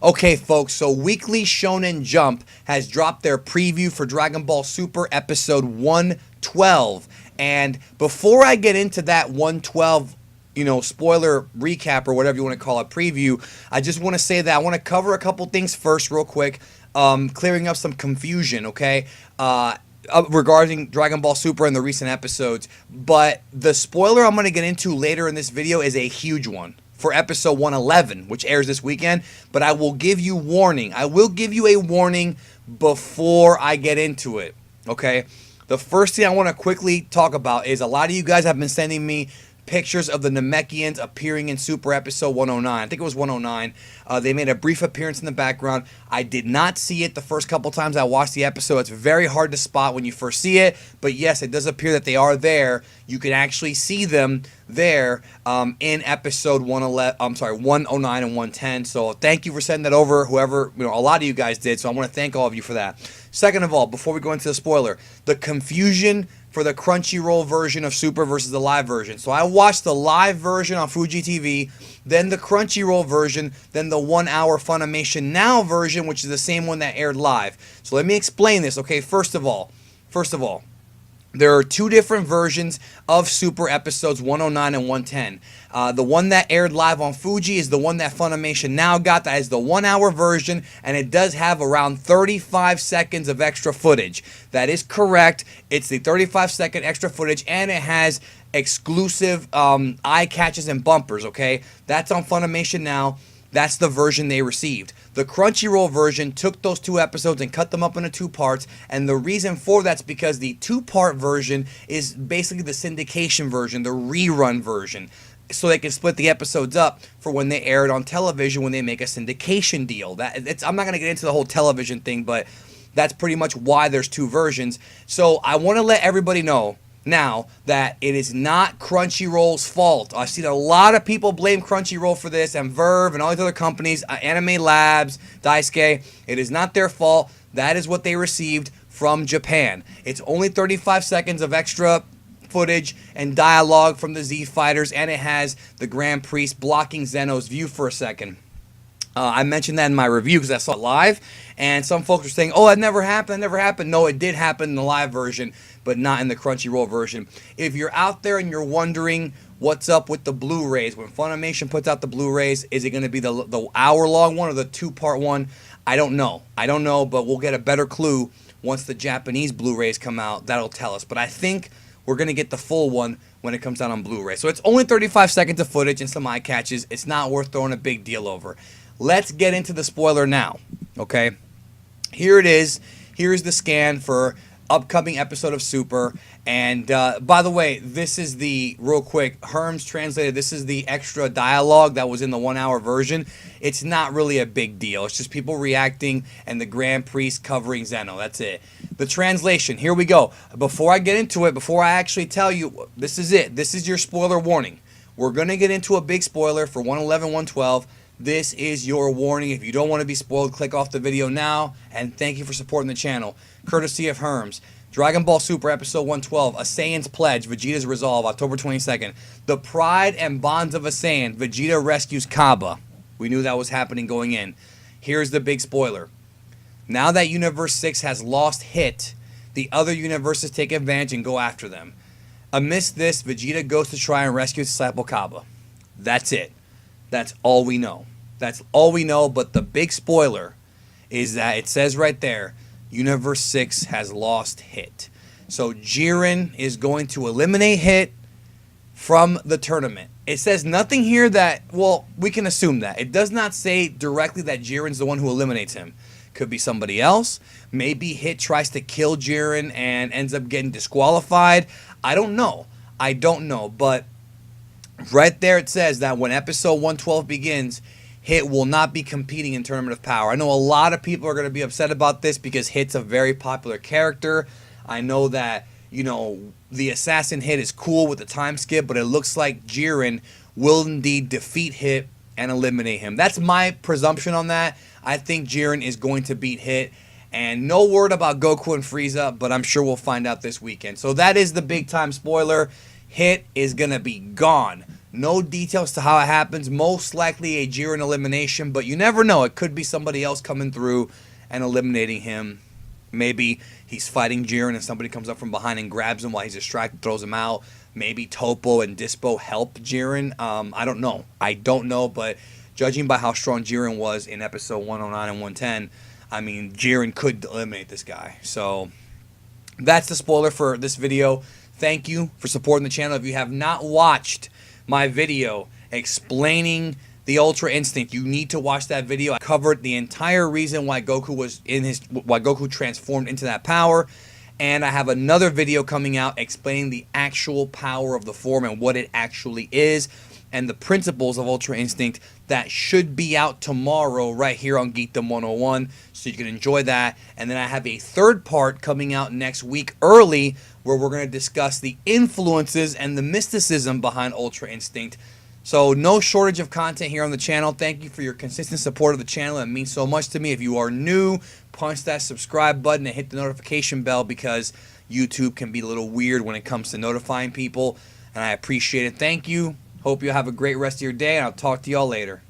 Okay, folks, so Weekly Shonen Jump has dropped their preview for Dragon Ball Super episode 112. And before I get into that 112, spoiler recap or whatever you want to call it, preview, I just want to say that I want to cover a couple things first, real quick, clearing up some confusion, okay? Regarding Dragon Ball Super and the recent episodes. But the spoiler I'm going to get into later in this video is a huge one for episode 111, which airs this weekend. But I will give you warning. I will give you a warning before I get into it, okay? The first thing I want to quickly talk about is a lot of you guys have been sending me pictures of the Namekians appearing in Super episode 109. I think it was 109. They made a brief appearance in the background. I did not see it the first couple times I watched the episode. It's very hard to spot when you first see it, but yes, it does appear that they are there. You can actually see them there in episode 109 and 110. So thank you for sending that over, whoever, a lot of you guys did, so I want to thank all of you for that. Second of all, before we go into the spoiler, the confusion for the Crunchyroll version of Super versus the live version. So I watched the live version on Fuji TV, then the Crunchyroll version, then the 1 hour Funimation Now version, which is the same one that aired live. So let me explain this, okay? First of all, there are two different versions of Super episodes 109 and 110. The one that aired live on Fuji is the one that Funimation Now got. That is the 1 hour version, and it does have around 35 seconds of extra footage. That is correct. It's the 35-second extra footage, and it has exclusive eye catches and bumpers, okay? That's on Funimation Now. That's the version they received. The Crunchyroll version took those two episodes and cut them up into two parts, and the reason for that's because the two-part version is basically the syndication version, the rerun version, so they can split the episodes up for when they aired on television when they make a syndication deal. I'm not going to get into the whole television thing, but that's pretty much why there's two versions. So I want to let everybody know now that it is not Crunchyroll's fault. I've seen a lot of people blame Crunchyroll for this, and Verve and all these other companies, Anime Labs, Daisuke. It is not their fault. That is what they received from Japan. It's only 35 seconds of extra footage and dialogue from the Z Fighters, and it has the Grand Priest blocking Zeno's view for a second. I mentioned that in my review because I saw it live, and some folks were saying, oh, that never happened, No, it did happen in the live version, but not in the Crunchyroll version. If you're out there and you're wondering what's up with the Blu-rays, when Funimation puts out the Blu-rays, is it going to be the hour-long one or the two-part one? I don't know, but we'll get a better clue once the Japanese Blu-rays come out. That'll tell us, but I think we're going to get the full one when it comes out on Blu-ray. So it's only 35 seconds of footage and some eye catches. It's not worth throwing a big deal over. Let's get into the spoiler now, okay? Here it is. Here's the scan for upcoming episode of Super. And by the way, this is real quick, Herms translated, this is the extra dialogue that was in the 1 hour version. It's not really a big deal. It's just people reacting and the Grand Priest covering Zeno. That's it. The translation, here we go. Before I get into it, before I actually tell you, this is it. This is your spoiler warning. We're going to get into a big spoiler for 111, 112. This is your warning. If you don't want to be spoiled, click off the video now. And thank you for supporting the channel. Courtesy of Herms. Dragon Ball Super Episode 112, A Saiyan's Pledge, Vegeta's Resolve, October 22nd. The Pride and Bonds of a Saiyan, Vegeta rescues Kaba. We knew that was happening going in. Here's the big spoiler. Now that Universe 6 has lost Hit, the other universes take advantage and go after them. Amidst this, Vegeta goes to try and rescue his disciple Kaba. That's it. That's all we know. That's all we know, but the big spoiler is that it says right there, Universe 6 has lost Hit. So Jiren is going to eliminate Hit from the tournament. It says nothing here that, well, we can assume that. It does not say directly that Jiren's the one who eliminates him. Could be somebody else. Maybe Hit tries to kill Jiren and ends up getting disqualified. I don't know. But right there it says that when episode 112 begins, Hit will not be competing in Tournament of Power. I know a lot of people are going to be upset about this because Hit's a very popular character. I know that, the Assassin Hit is cool with the time skip, but it looks like Jiren will indeed defeat Hit and eliminate him. That's my presumption on that. I think Jiren is going to beat Hit. And no word about Goku and Frieza, but I'm sure we'll find out this weekend. So that is the big time spoiler. Hit is going to be gone. No details to how it happens. Most likely a Jiren elimination, but you never know. It could be somebody else coming through and eliminating him. Maybe he's fighting Jiren and somebody comes up from behind and grabs him while he's distracted, throws him out. Maybe Toppo and Dispo help Jiren. I don't know. But judging by how strong Jiren was in episode 109 and 110, I mean, Jiren could eliminate this guy. So that's the spoiler for this video. Thank you for supporting the channel. If you have not watched my video explaining the Ultra Instinct, you need to watch that video. I covered the entire reason why Goku transformed into that power, and I have another video coming out explaining the actual power of the form and what it actually is, and the principles of Ultra Instinct. That should be out tomorrow right here on Geekdom 101, so you can enjoy that. And then I have a third part coming out next week early, where we're going to discuss the influences and the mysticism behind Ultra Instinct. So no shortage of content here on the channel. Thank you for your consistent support of the channel. It means so much to me. If you are new, punch that subscribe button and hit the notification bell, because YouTube can be a little weird when it comes to notifying people, and I appreciate it. Thank you. Hope you have a great rest of your day, and I'll talk to y'all later.